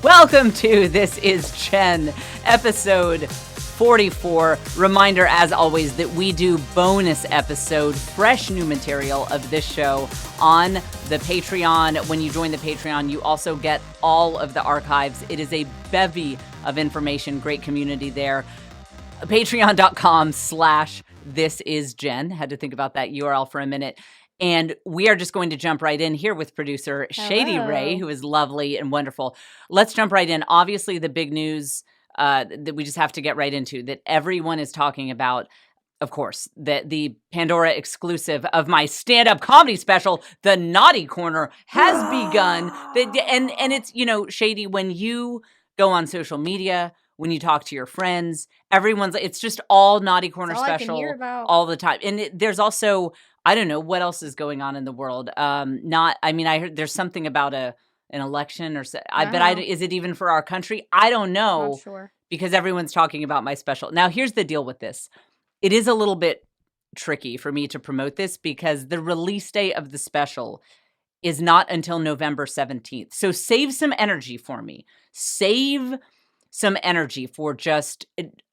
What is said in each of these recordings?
Welcome to This Is Jen, episode 44. Reminder, as always, that we do bonus episode, fresh new material of this show on the Patreon. When you join the Patreon, you also get all of the archives. It is a bevy of information, great community there. Patreon.com/thisisjen. Had to think about that URL for a minute. And we are just going to jump right in here with producer Shady Ray, who is lovely and wonderful. Let's jump right in. Obviously, the big news that we just have to get right into, that everyone is talking about, of course, that the Pandora exclusive of my stand-up comedy special, The Naughty Corner, has begun. And it's, Shady, when you go on social media, when you talk to your friends, it's just all Naughty Corner special all the time. And there's also, I don't know what else is going on in the world. I heard there's something about an election or so. Is it even for our country? I don't know. Not sure. Because everyone's talking about my special. Now, here's the deal with this. It is a little bit tricky for me to promote this because the release date of the special is not until November 17th. So save some energy for me. Save some energy for just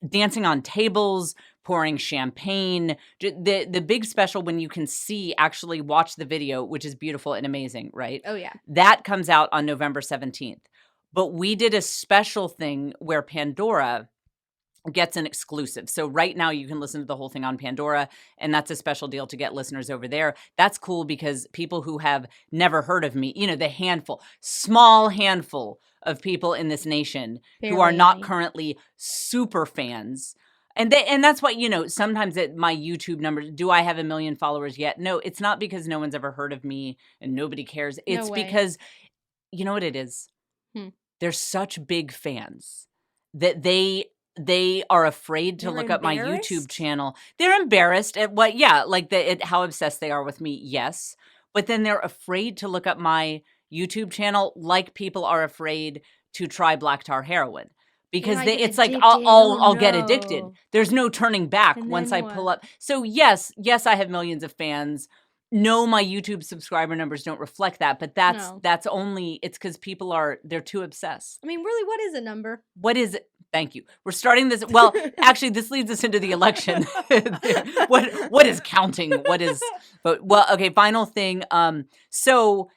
dancing on tables, pouring champagne, the big special when you can actually watch the video, which is beautiful and amazing, right? Oh, yeah. That comes out on November 17th. But we did a special thing where Pandora gets an exclusive. So right now you can listen to the whole thing on Pandora, and that's a special deal to get listeners over there. That's cool because people who have never heard of me, the small handful of people in this nation who are not currently super fans. And that's why, sometimes at my YouTube numbers, do I have 1 million followers yet? No, it's not because no one's ever heard of me and nobody cares. It's because, you know what it is? They're such big fans that they are afraid to look up my YouTube channel. They're embarrassed at how obsessed they are with me, yes. But then they're afraid to look up my YouTube channel like people are afraid to try black tar heroin. Because it's like, I'll get addicted. There's no turning back once I pull up. So yes, I have millions of fans. No, my YouTube subscriber numbers don't reflect that, but that's only, it's because they're too obsessed. I mean, really, what is a number? What is it? Thank you. We're starting this. Well, actually, this leads us into the election. What is counting? Okay, final thing. So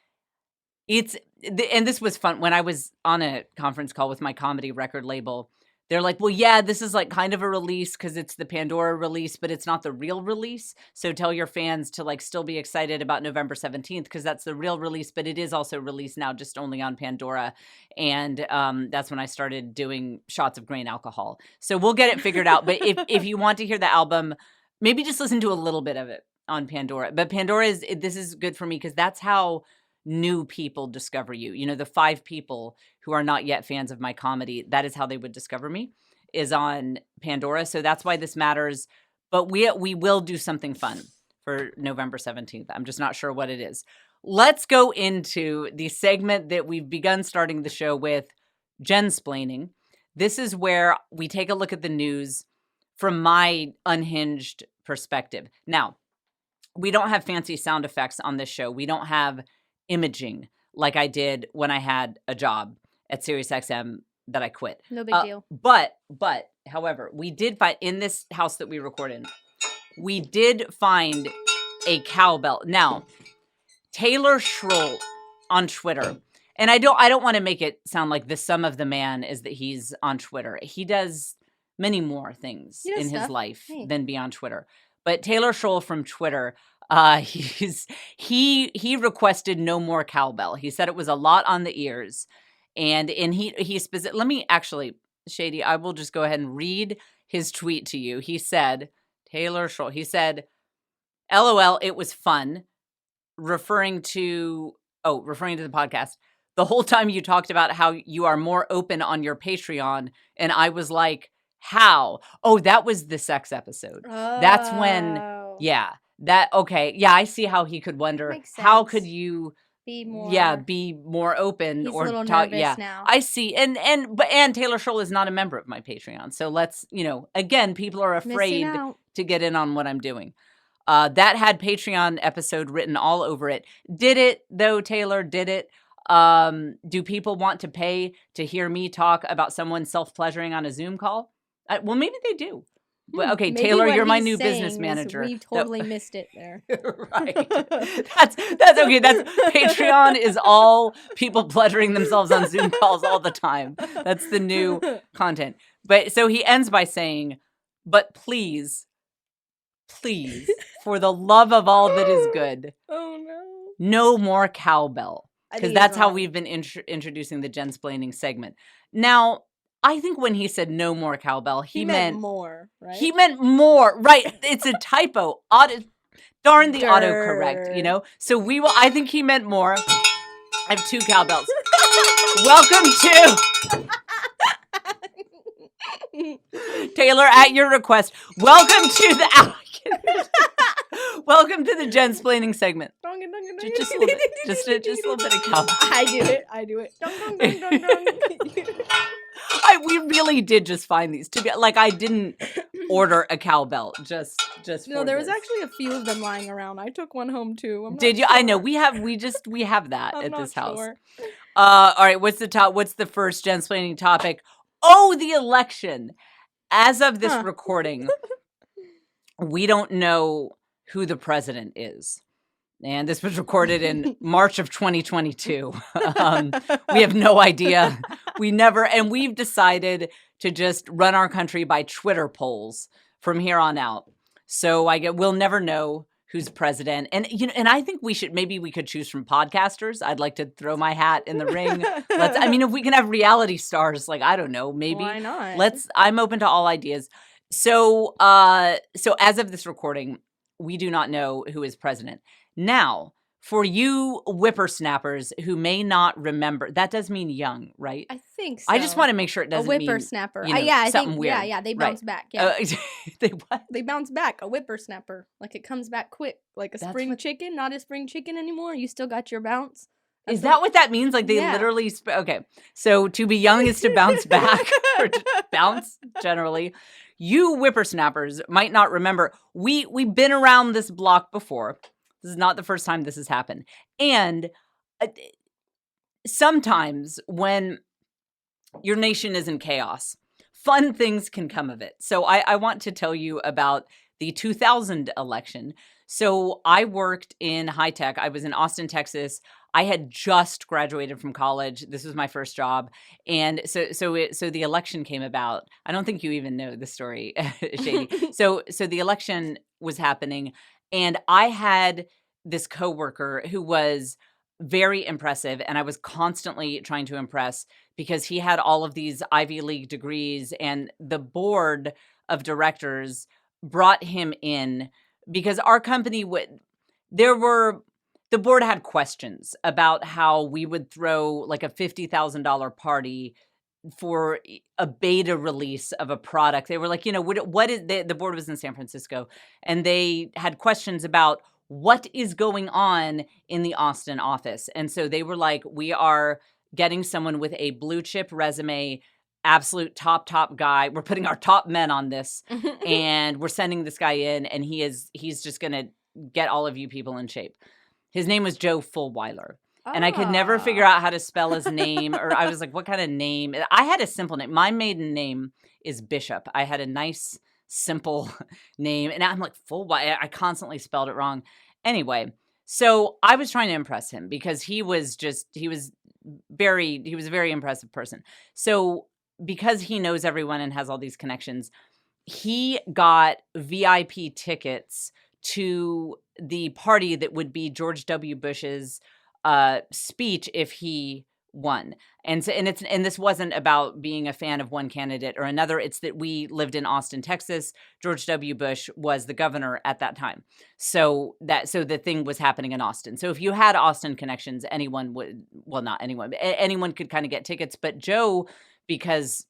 and this was fun. When I was on a conference call with my comedy record label, they're like, well, yeah, this is like kind of a release because it's the Pandora release, but it's not the real release. So tell your fans to still be excited about November 17th because that's the real release, but it is also released now just only on Pandora. And that's when I started doing shots of grain alcohol. So we'll get it figured out. But if you want to hear the album, maybe just listen to a little bit of it on Pandora. But Pandora this is good for me because that's how new people discover you. The 5 people who are not yet fans of my comedy, that is how they would discover me, is on Pandora. So that's why this matters. But we will do something fun for November 17th. I'm just not sure what it is. Let's go into the segment that we've begun starting the show with, Jensplaining. This is where we take a look at the news from my unhinged perspective. Now, we don't have fancy sound effects on this show. We don't have imaging like I did when I had a job at SiriusXM that I quit. No big deal. But however, we did find in this house that we record in, we did find a cowbell. Now, Taylor Schroll on Twitter, and I don't want to make it sound like the sum of the man is that he's on Twitter. He does many more things in his life than be on Twitter. But Taylor Schroll from Twitter, he requested no more cowbell. He said it was a lot on the ears, and he let me actually, Shady, I will just go ahead and read his tweet to you. He said, Taylor Schroll, he said, "LOL, it was fun," referring to the podcast. "The whole time you talked about how you are more open on your Patreon, and I was like, how? Oh, that was the sex episode. Oh. That's when, yeah." I see how he could wonder, how could you be more open. He's or a little talk. nervous now. I see. And Taylor Schroll is not a member of my Patreon. So let's, again, people are afraid to get in on what I'm doing. That had Patreon episode written all over it. Did it though, Taylor? Did it? Do people want to pay to hear me talk about someone self-pleasuring on a Zoom call? Well, maybe they do. Well, okay, Maybe Taylor, what you're my he's new saying business is manager. we totally missed it there. Right. That's okay. That's Patreon is all people pleasuring themselves on Zoom calls all the time. That's the new content. But so he ends by saying, "But please, for the love of all that is good, no more cowbell." Because that's how we've been introducing the Jensplaining segment. Now, I think when he said no more cowbell, he meant more, right? He meant more, right? It's a typo. Darn the autocorrect, you know? So I think he meant more. I have 2 cowbells. Welcome to Taylor, at your request. Welcome to the Welcome to the Jensplaining segment. Just a little bit. Just a little bit of cowbell. I do it. Dong, dong, dong, dong, dong. We really did just find these to be like I didn't order a cowbell just No, for there was this. actually a few of them lying around. I took one home too. Did you? Sure. I know we have that I'm at this house. Sure. All right, what's the first Jensplaining topic? Oh, the election. As of this recording, we don't know who the president is. And this was recorded in March of 2022. We have no idea. We've decided to just run our country by Twitter polls from here on out. So we'll never know who's president. And and I think we could choose from podcasters. I'd like to throw my hat in the ring. If we can have reality stars, like, I don't know, maybe. Why not? I'm open to all ideas. So as of this recording, we do not know who is president. Now, for you whippersnappers who may not remember, that does mean young, right? I think so. I just want to make sure it doesn't mean whippersnapper. I something weird. Yeah, they bounce back. Yeah. They what? They bounce back. A whippersnapper. Like it comes back quick. Like a spring chicken, not a spring chicken anymore. You still got your bounce. Is that what that means? Like they literally okay. So to be young is to bounce back or to bounce generally. You whippersnappers might not remember. We've been around this block before. This is not the first time this has happened. And sometimes when your nation is in chaos, fun things can come of it. So I want to tell you about the 2000 election. So I worked in high tech. I was in Austin, Texas. I had just graduated from college. This was my first job. And so the election came about. I don't think you even know the story, Shady. So the election was happening. And I had this coworker who was very impressive, and I was constantly trying to impress because he had all of these Ivy League degrees, and the board of directors brought him in because our company the board had questions about how we would throw like a $50,000 party for a beta release of a product. They were like, what is the board was in San Francisco, and they had questions about what is going on in the Austin office. And so they were like, we are getting someone with a blue chip resume, absolute top guy. We're putting our top men on this and we're sending this guy in, and he's just going to get all of you people in shape. His name was Joe Fulweiler. And I could never figure out how to spell his name, or I was like, what kind of name? I had a simple name. My maiden name is Bishop. I had a nice, simple name. And I'm like, Fulweiler. I constantly spelled it wrong. Anyway, so I was trying to impress him because he was a very impressive person. So because he knows everyone and has all these connections, he got VIP tickets to the party that would be George W. Bush's speech if he won. And this wasn't about being a fan of one candidate or another. It's that we lived in Austin, Texas. George W. Bush was the governor at that time. So the thing was happening in Austin. So if you had Austin connections, anyone could kind of get tickets. But Joe, because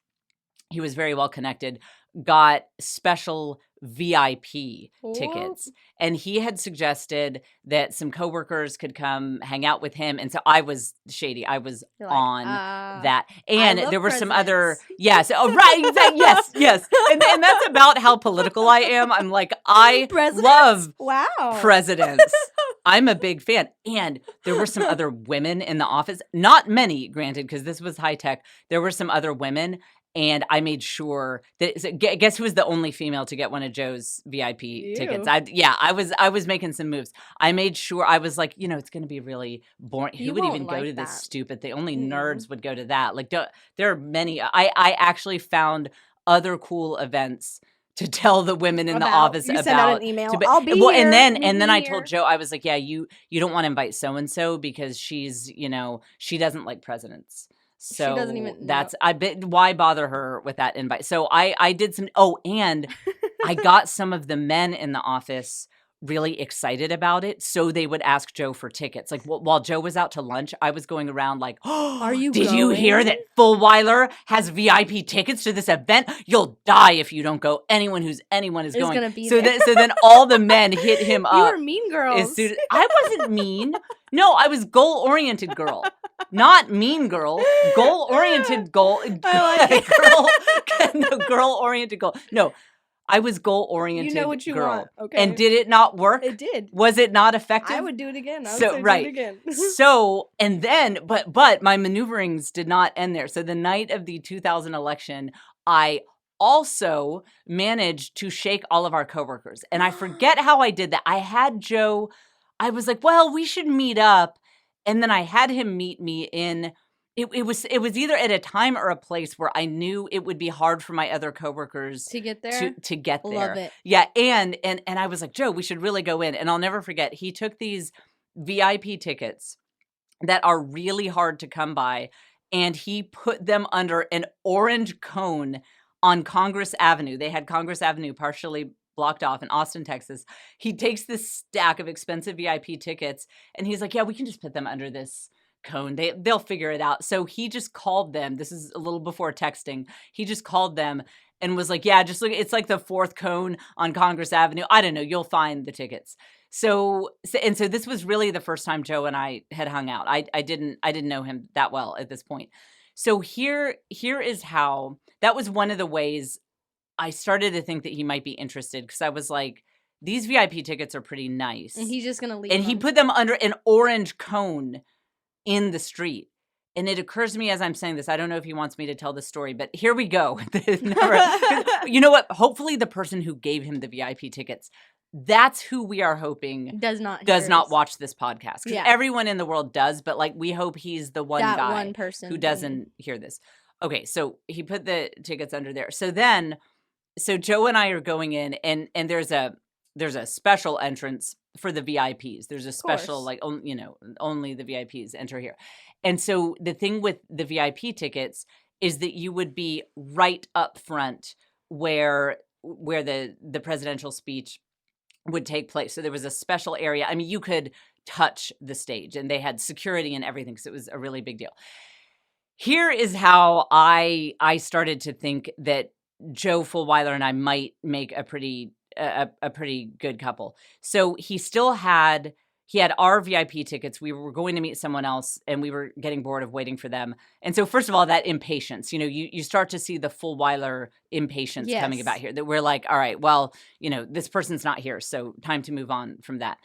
he was very well connected, got special VIP tickets. And he had suggested that some coworkers could come hang out with him. And so I was shady. I was on that. And there were some other, yes. Oh, right. Exactly. Yes. And that's about how political I am. I'm like, I love presidents. I'm a big fan. And there were some other women in the office. Not many, granted, because this was high tech. There were some other women. And I made sure that guess who was the only female to get one of Joe's VIP tickets? I was making some moves. I made sure I was like, it's going to be really boring. Who would even go to this stupid thing? Only nerds would go to that. Like, there are many. I actually found other cool events to tell the women in the office you about. Send out an email. I'll be here. And then I told Joe, I was like, yeah, you don't want to invite so and so because she's, she doesn't like presidents. So she doesn't even know. Why bother her with that invite? So I did some. Oh, and I got some of the men in the office really excited about it, so they would ask Joe for tickets. Like while Joe was out to lunch, I was going around like, "Oh, are you? Did you hear that Fulweiler has VIP tickets to this event? You'll die if you don't go. Anyone is going. Gonna be so there. So then all the men hit him up. You were mean girls. I wasn't mean. No, I was goal-oriented girl. Not mean girl. Goal-oriented girl. Girl-oriented girl. No, I was goal-oriented girl. You know what you want. Okay. And did it not work? It did. Was it not effective? I would do it again. Do it again. So, and then, but my maneuverings did not end there. So the night of the 2000 election, I also managed to shake all of our coworkers. And I forget how I did that. I had Joe, I was like, well, we should meet up. And then I had him meet me in, it was either at a time or a place where I knew it would be hard for my other coworkers to get there. To get there. Love it. Yeah. And I was like, Joe, we should really go in. And I'll never forget, he took these VIP tickets that are really hard to come by, and he put them under an orange cone on Congress Avenue. They had Congress Avenue partially blocked off in Austin, Texas. He takes this stack of expensive VIP tickets and he's like, yeah, we can just put them under this cone. They'll figure it out. So he just called them. This is a little before texting. He just called them and was like, yeah, just look, it's like the fourth cone on Congress Avenue. I don't know. You'll find the tickets. So this was really the first time Joe and I had hung out. I didn't know him that well at this point. So here is how, that was one of the ways I started to think that he might be interested, because I was like, these VIP tickets are pretty nice. And he's just going to leave And he put them under an orange cone in the street. And it occurs to me as I'm saying this, I don't know if he wants me to tell the story, but here we go. You know what? Hopefully the person who gave him the VIP tickets, that's who we are hoping does not watch this podcast. Because everyone in the world does, but like we hope he's the one guy one person who doesn't hear this. Okay, so he put the tickets under there. So Joe and I are going in, and there's a special entrance for the VIPs. There's a special, like, only the VIPs enter here. And so the thing with the VIP tickets is that you would be right up front where the presidential speech would take place. So there was a special area. I mean, you could touch the stage, and they had security and everything, so it was a really big deal. Here is how I started to think that Joe Fulweiler and I might make a pretty good couple. So he had our VIP tickets. We were going to meet someone else, and we were getting bored of waiting for them. And so first of all, that impatience, you start to see the Fulweiler impatience coming about here, that we're like, all right, well, this person's not here, so time to move on from that.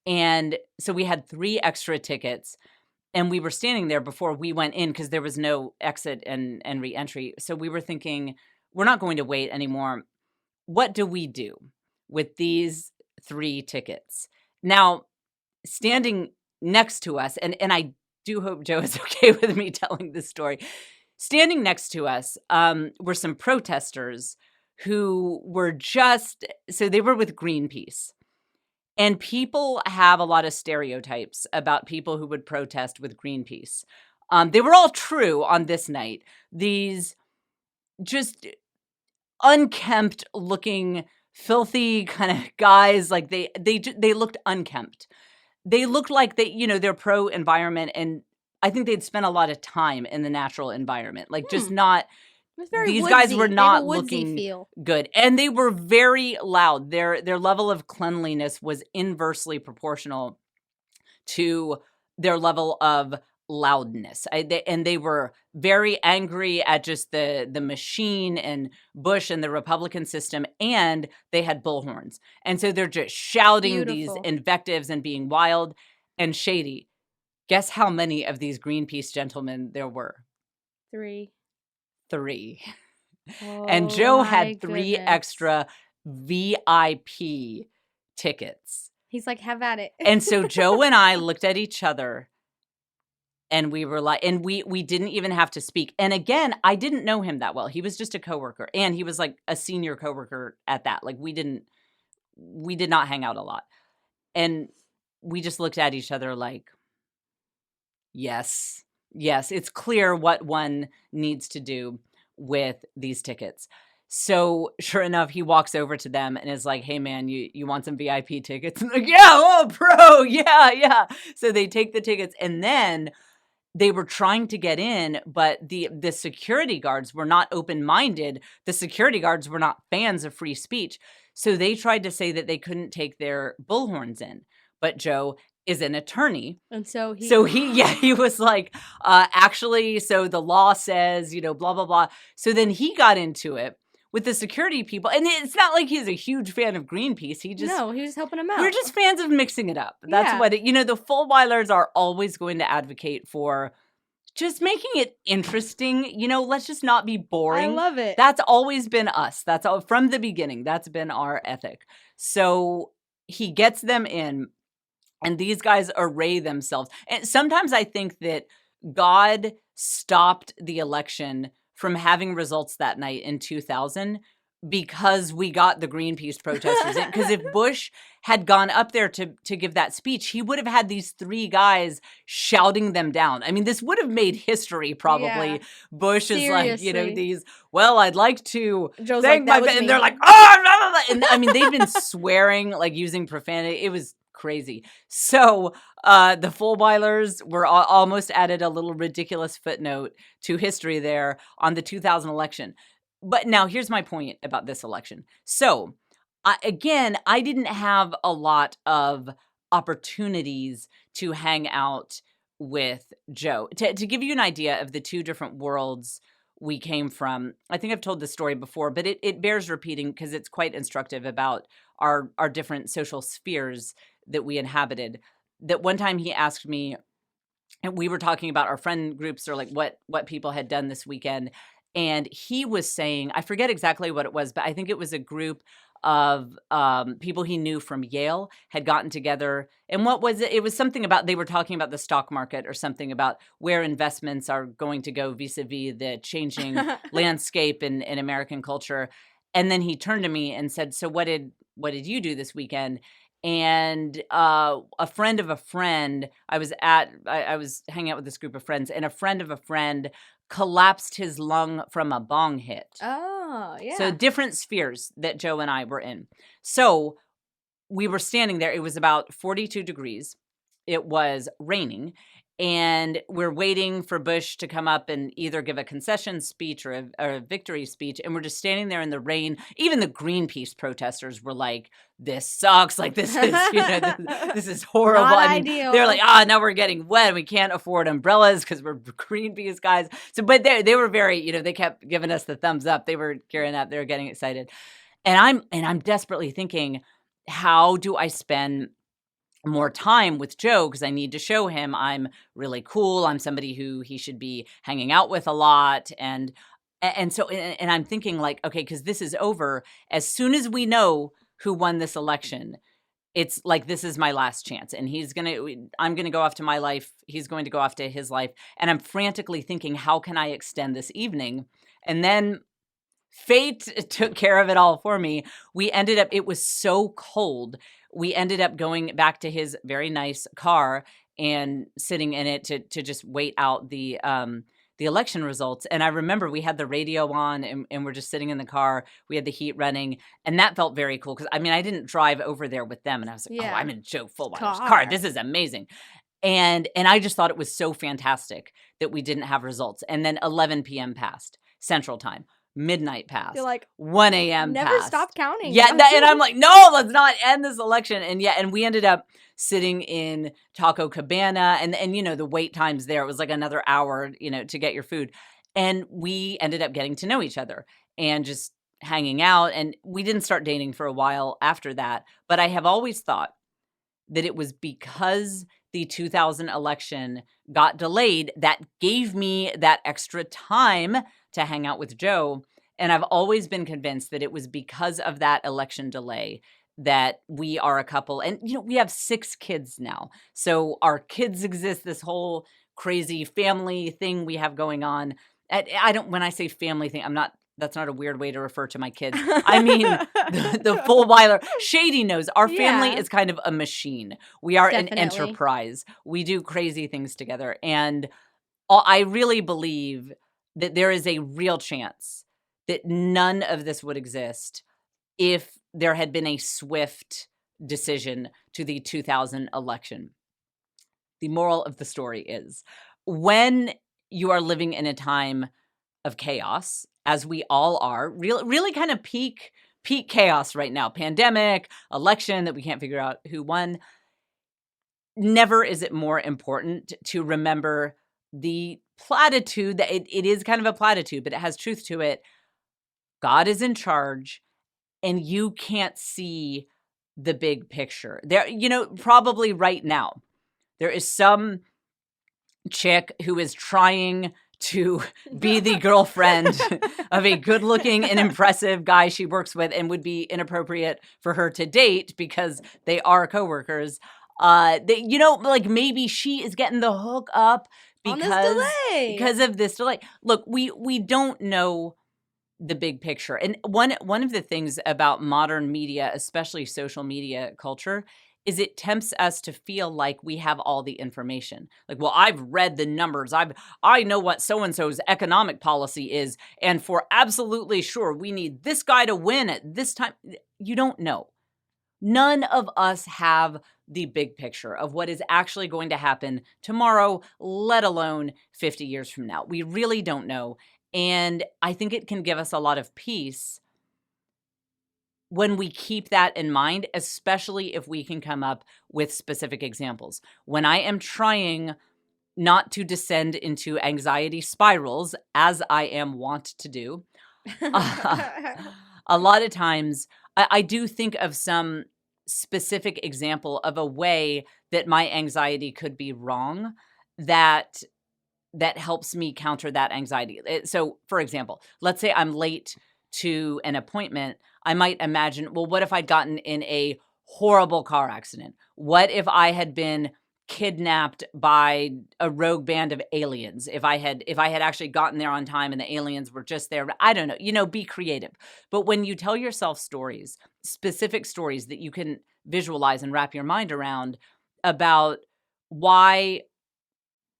And so we had 3 extra tickets, and we were standing there before we went in because there was no exit and re-entry. So we were thinking, we're not going to wait anymore. What do we do with these 3 tickets? Now, standing next to us, and I do hope Joe is okay with me telling this story. Standing next to us were some protesters who were so they were with Greenpeace. And people have a lot of stereotypes about people who would protest with Greenpeace. They were all true on this night. These just unkempt looking, filthy kind of guys, like they looked unkempt. They looked like they're pro environment, and I think they'd spent a lot of time in the natural environment, like just not. These guys were not looking good, and they were very loud. Their level of cleanliness was inversely proportional to their level of loudness. And they were very angry at just the machine and Bush and the Republican system, and they had bullhorns. And so they're just shouting these invectives and being wild and shady. Guess how many of these Greenpeace gentlemen there were? 3. Oh, and Joe had 3 extra VIP tickets. He's like, have at it. And so Joe and I looked at each other, and we were like, and we didn't even have to speak. And again, I didn't know him that well. He was just a coworker, and he was like a senior coworker at that. Like we did not hang out a lot. And we just looked at each other like, yes, it's clear what one needs to do with these tickets. So sure enough, he walks over to them and is like, hey man, you want some VIP tickets? And like, yeah, oh bro, yeah. So they take the tickets, and then they were trying to get in, but the security guards were not open-minded. The security guards were not fans of free speech. So they tried to say that they couldn't take their bullhorns in. But Joe is an attorney. And so he was like, actually, so the law says, blah, blah, blah. So then he got into it with the security people. And it's not like he's a huge fan of Greenpeace. He was helping him out. We're just fans of mixing it up. That's what the Fulweilers are always going to advocate for, just making it interesting. Let's just not be boring. I love it. That's always been us. That's all from the beginning. That's been our ethic. So he gets them in, and these guys array themselves. And sometimes I think that God stopped the election from having results that night in 2000 because we got the Greenpeace protesters in. Because if Bush had gone up there to give that speech, he would have had these 3 guys shouting them down. I mean, this would have made history probably. Yeah. Bush Seriously. Is like, these, well, I'd like to Joe's thank like, and they're like, oh, blah, blah, blah. And I mean, they've been swearing, like using profanity. It was crazy. So the Fulweilers were almost added a little ridiculous footnote to history there on the 2000 election. But now here's my point about this election. So again, I didn't have a lot of opportunities to hang out with Joe. To give you an idea of the 2 different worlds we came from, I think I've told this story before, but it bears repeating because it's quite instructive about our different social spheres that we inhabited. That one time he asked me, and we were talking about our friend groups or like what people had done this weekend. And he was saying, I forget exactly what it was, but I think it was a group of people he knew from Yale had gotten together. And what was it? It was something about, they were talking about the stock market or something about where investments are going to go vis-a-vis the changing landscape in American culture. And then he turned to me and said, so what did you do this weekend? And a friend of a friend, I was hanging out with this group of friends, and a friend of a friend collapsed his lung from a bong hit. Oh, yeah. So different spheres that Joe and I were in. So we were standing there. It was about 42 degrees. It was raining. And we're waiting for Bush to come up and either give a concession speech or a victory speech. And we're just standing there in the rain. Even the Greenpeace protesters were like, this sucks. Like, this is, this is horrible. Not ideal. They're like, now we're getting wet and we can't afford umbrellas because we're Greenpeace guys. So, but they were very, they kept giving us the thumbs up. They were gearing up. They were getting excited. And I'm desperately thinking, how do I spend more time with Joe, because I need to show him I'm really cool. I'm somebody who he should be hanging out with a lot. And so I'm thinking like, okay, because this is over. As soon as we know who won this election, it's like, this is my last chance. And I'm going to go off to my life. He's going to go off to his life. And I'm frantically thinking, how can I extend this evening? And then fate took care of it all for me. It was so cold. We ended up going back to his very nice car and sitting in it to just wait out the election results. And I remember we had the radio on and we're just sitting in the car. We had the heat running, and that felt very cool because I didn't drive over there with them, and I was like, I'm in Joe Fulweilers' car. This is amazing. And I just thought it was so fantastic that we didn't have results. And then 11 p.m. passed Central Time. midnight passed. You're like, 1 a.m. never passed. stop counting. Yeah, and I'm like, no, let's not end this election. And we ended up sitting in Taco Cabana, and the wait times there, it was like another hour, to get your food. And we ended up getting to know each other and just hanging out. And we didn't start dating for a while after that. But I have always thought that it was because the 2000 election got delayed that gave me that extra time to hang out with Joe. And I've always been convinced that it was because of that election delay that we are a couple. And, we have 6 kids now. So our kids exist, this whole crazy family thing we have going on. When I say family thing, that's not a weird way to refer to my kids. I mean, the full Weiler. Shady knows our family is kind of a machine. We are an enterprise. We do crazy things together. And I really believe that there is a real chance that none of this would exist if there had been a swift decision to the 2000 election. The moral of the story is, when you are living in a time of chaos, as we all are, really kind of peak chaos right now, pandemic, election that we can't figure out who won, never is it more important to remember the platitude that it is kind of a platitude, but it has truth to it. God is in charge, and you can't see the big picture. There, probably right now, there is some chick who is trying to be the girlfriend of a good-looking and impressive guy she works with, and would be inappropriate for her to date because they are coworkers. Maybe she is getting the hook up because of this delay. Look, we don't know the big picture. And one of the things about modern media, especially social media culture, is it tempts us to feel like we have all the information. Like, well, I've read the numbers. I know what so-and-so's economic policy is. And for absolutely sure, we need this guy to win at this time. You don't know. None of us have the big picture of what is actually going to happen tomorrow, let alone 50 years from now. We really don't know. And I think it can give us a lot of peace when we keep that in mind, especially if we can come up with specific examples. When I am trying not to descend into anxiety spirals, as I am wont to do, a lot of times I do think of some specific example of a way that my anxiety could be wrong that helps me counter that anxiety. So, for example, let's say I'm late to an appointment. I might imagine, well, what if I'd gotten in a horrible car accident? What if I had been kidnapped by a rogue band of aliens? If I had actually gotten there on time and the aliens were just there, I don't know, be creative. But when you tell yourself stories, specific stories that you can visualize and wrap your mind around about why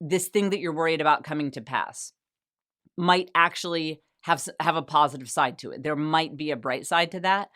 this thing that you're worried about coming to pass might actually have a positive side to it. There might be a bright side to that.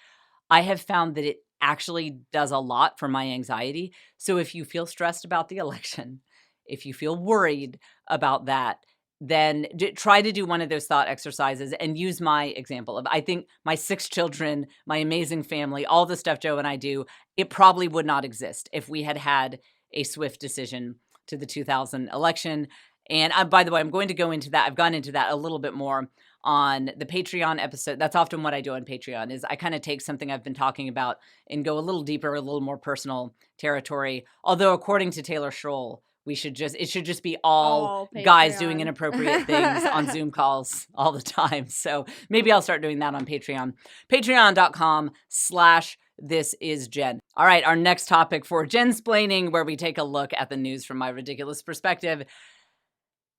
I have found that it actually does a lot for my anxiety. So if you feel stressed about the election, if you feel worried about that, then try to do one of those thought exercises and use my example of, I think my 6 children, my amazing family, all the stuff Joe and I do, it probably would not exist if we had had a swift decision to the 2000 election. And by the way, I'm going to go into that. I've gone into that a little bit more on the Patreon episode. That's often what I do on Patreon, is I kind of take something I've been talking about and go a little deeper, a little more personal territory. Although according to Taylor Schroll, it should just be all guys doing inappropriate things on Zoom calls all the time. So maybe I'll start doing that on Patreon. Patreon.com/thisisjen. All right, our next topic for Jensplaining, where we take a look at the news from my ridiculous perspective.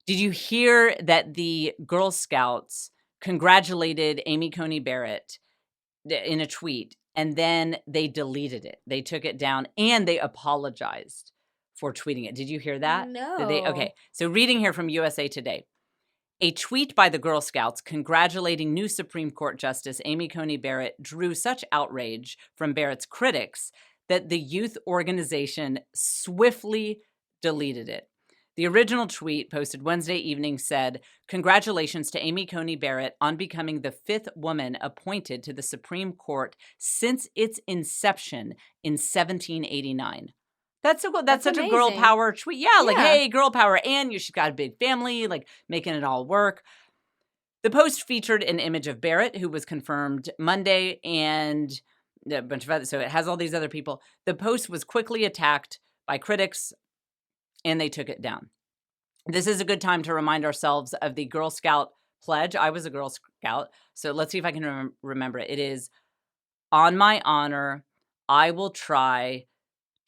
Did you hear that the Girl Scouts congratulated Amy Coney Barrett in a tweet, and then they deleted it? They took it down and they apologized for tweeting it. Did you hear that? No. Okay, so reading here from USA Today. A tweet by the Girl Scouts congratulating new Supreme Court Justice Amy Coney Barrett drew such outrage from Barrett's critics that the youth organization swiftly deleted it. The original tweet posted Wednesday evening said, "Congratulations to Amy Coney Barrett on becoming the 5th woman appointed to the Supreme Court since its inception in 1789. That's so cool. That's such amazing. A girl power tweet. Yeah, like, Yeah. hey, girl power. And she's got a big family, like making it all work. The post featured an image of Barrett, who was confirmed Monday, and a bunch of others. So it has all these other people. The post was quickly attacked by critics, and they took it down. This is a good time to remind ourselves of the Girl Scout pledge. I was a Girl Scout, so let's see if I can remember it. It is, on my honor, I will try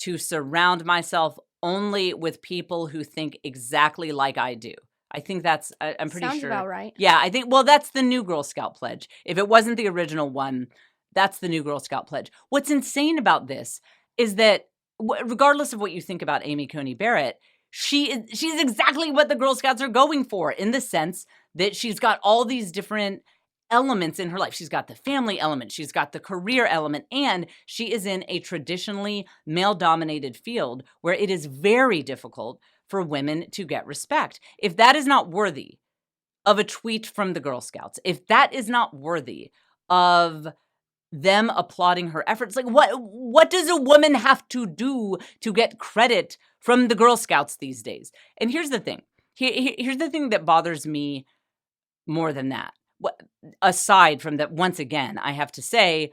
to surround myself only with people who think exactly like I do. I think that's, I'm pretty Sounds sure. about right. Yeah, I think, well, that's the new Girl Scout pledge. If it wasn't the original one, that's the new Girl Scout pledge. What's insane about this is that regardless of what you think about Amy Coney Barrett, she's exactly what the Girl Scouts are going for, in the sense that she's got all these different elements in her life. She's got the family element, she's got the career element, and she is in a traditionally male-dominated field where it is very difficult for women to get respect. If that is not worthy of a tweet from the Girl Scouts, if that is not worthy of them applauding her efforts, like what does a woman have to do to get credit from the Girl Scouts these days? And here's the thing. Here's the thing that bothers me more than that. Aside from that, once again, I have to say,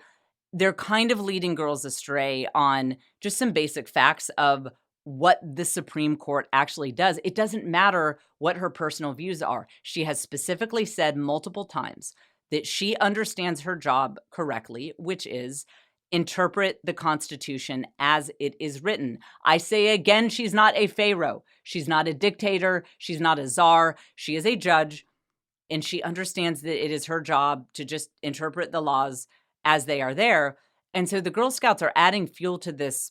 they're kind of leading girls astray on just some basic facts of what the Supreme Court actually does. It doesn't matter what her personal views are. She has specifically said multiple times that she understands her job correctly, which is interpret the Constitution as it is written. I say again, she's not a pharaoh. She's not a dictator. She's not a czar. She is a judge, and she understands that it is her job to just interpret the laws as they are there. And so the Girl Scouts are adding fuel to this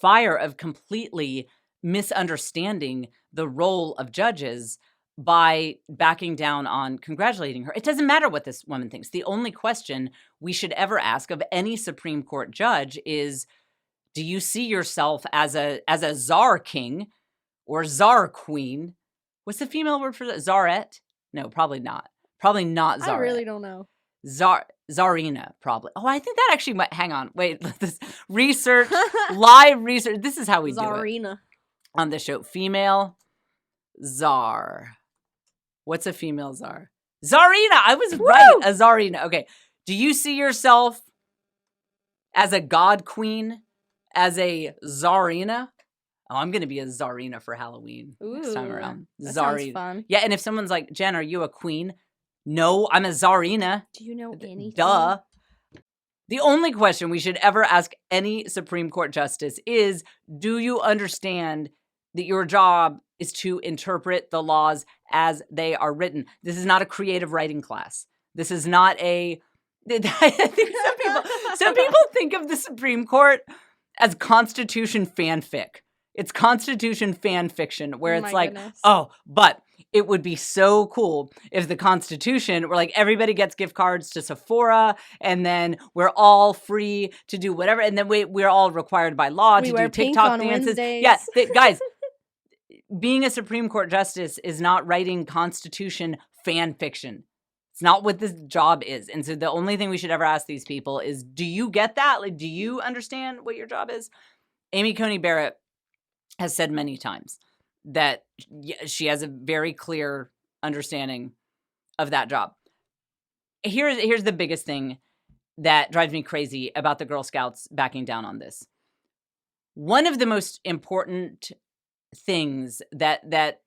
fire of completely misunderstanding the role of judges by backing down on congratulating her. It doesn't matter what this woman thinks. The only question we should ever ask of any Supreme Court judge is, do you see yourself as a czar king or czar queen? What's the female word for that? Czarette? No, probably not. Probably not czarette. I really don't know. Czarina, probably. Oh, I think that actually might, hang on. Wait, this research, live research. This is how we do it Czarina. on the show. Female czar. What's a female czar? Czarina. I was right. A czarina. Okay. Do you see yourself as a god queen? As a czarina? Oh, I'm going to be a czarina for Halloween next time around. That sounds fun. Yeah, and if someone's like, Jen, are you a queen? No, I'm a czarina. Do you know anything? Duh. The only question we should ever ask any Supreme Court justice is, do you understand that your job is to interpret the laws as they are written? This is not a creative writing class. This is not a... I think some people think of the Supreme Court as Constitution fanfic. It's Constitution fan fiction, where it's like, goodness. Oh, but it would be so cool if the Constitution were like, everybody gets gift cards to Sephora, and then we're all free to do whatever, and then we're all required by law to do TikTok dances. Wednesdays. Yeah, guys, being a Supreme Court justice is not writing Constitution fan fiction. It's not what this job is. And so the only thing we should ever ask these people is, do you get that? Like, do you understand what your job is? Amy Coney Barrett has said many times that she has a very clear understanding of that job. Here's the biggest thing that drives me crazy about the Girl Scouts backing down on this. One of the most important things that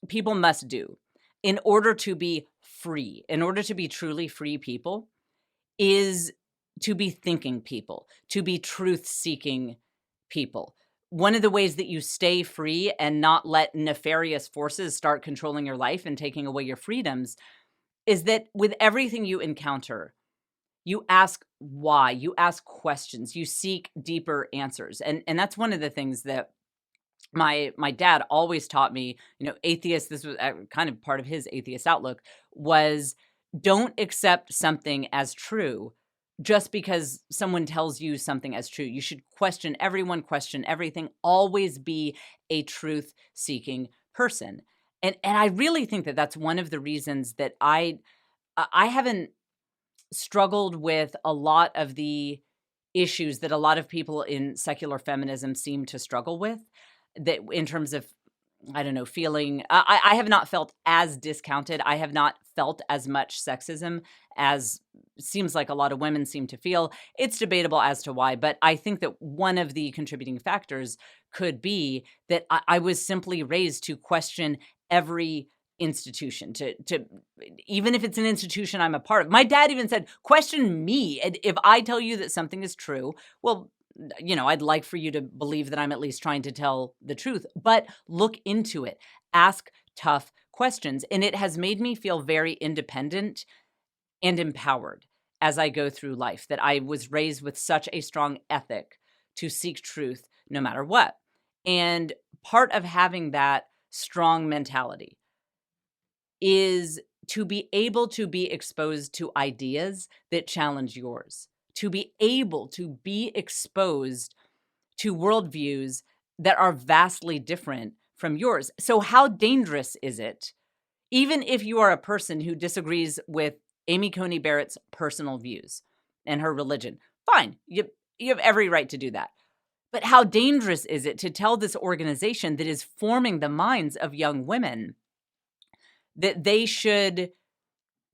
people must do in order to be free, in order to be truly free people, is to be thinking people, to be truth-seeking people. One of the ways that you stay free and not let nefarious forces start controlling your life and taking away your freedoms is that with everything you encounter, you ask why, you ask questions, you seek deeper answers. And that's one of the things that my dad always taught me, atheist, this was kind of part of his atheist outlook, was don't accept something as true just because someone tells you something as true. You should question everyone, question everything, always be a truth-seeking person. And I really think that that's one of the reasons that I haven't struggled with a lot of the issues that a lot of people in secular feminism seem to struggle with, that in terms of, I don't know, feeling, I have not felt as discounted. I have not felt as much sexism as seems like a lot of women seem to feel. It's debatable as to why, but I think that one of the contributing factors could be that I was simply raised to question every institution, to even if it's an institution I'm a part of. My dad even said, question me. And if I tell you that something is true, well, you know, I'd like for you to believe that I'm at least trying to tell the truth, but look into it, ask tough questions. And it has made me feel very independent and empowered as I go through life, that I was raised with such a strong ethic to seek truth no matter what. And part of having that strong mentality is to be able to be exposed to ideas that challenge yours, to be able to be exposed to worldviews that are vastly different from yours. So how dangerous is it, even if you are a person who disagrees with Amy Coney Barrett's personal views and her religion? Fine, you have every right to do that. But how dangerous is it to tell this organization that is forming the minds of young women that they should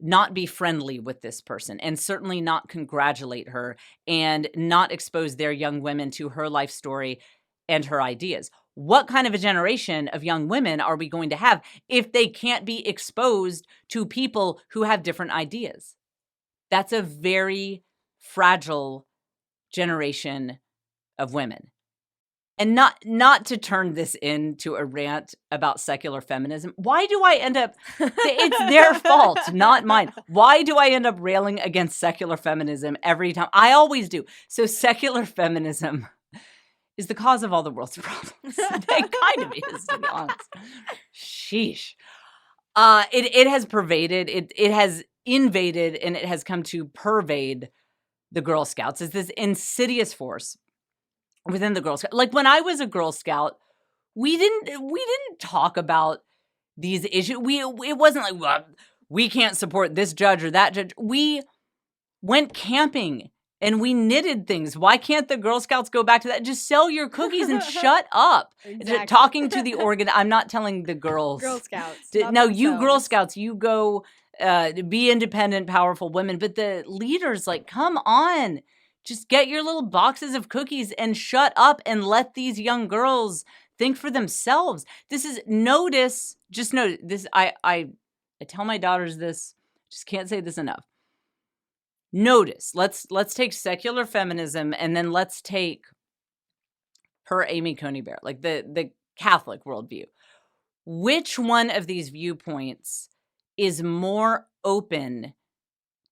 not be friendly with this person, and certainly not congratulate her, and not expose their young women to her life story and her ideas? What kind of a generation of young women are we going to have if they can't be exposed to people who have different ideas? That's a very fragile generation of women. And not to turn this into a rant about secular feminism. Why do I end up, it's their fault, not mine. Why do I end up railing against secular feminism every time? I always do. So secular feminism is the cause of all the world's problems. It kind of is, to be honest. Sheesh. It has pervaded, it has invaded, and it has come to pervade the Girl Scouts. It's this insidious force within the Girl Scout. Like when I was a Girl Scout, we didn't talk about these issues. It wasn't like, well, we can't support this judge or that judge. We went camping and we knitted things. Why can't the Girl Scouts go back to that? Just sell your cookies and shut up. Exactly. Talking to the organ. I'm not telling the girls. Girl Scouts. No, you Girl Scouts, you go be independent, powerful women. But the leaders, like, come on. Just get your little boxes of cookies and shut up and let these young girls think for themselves. This is just notice this. I tell my daughters this, just can't say this enough. Notice, let's take secular feminism and then let's take per Amy Coney Barrett, like the Catholic worldview. Which one of these viewpoints is more open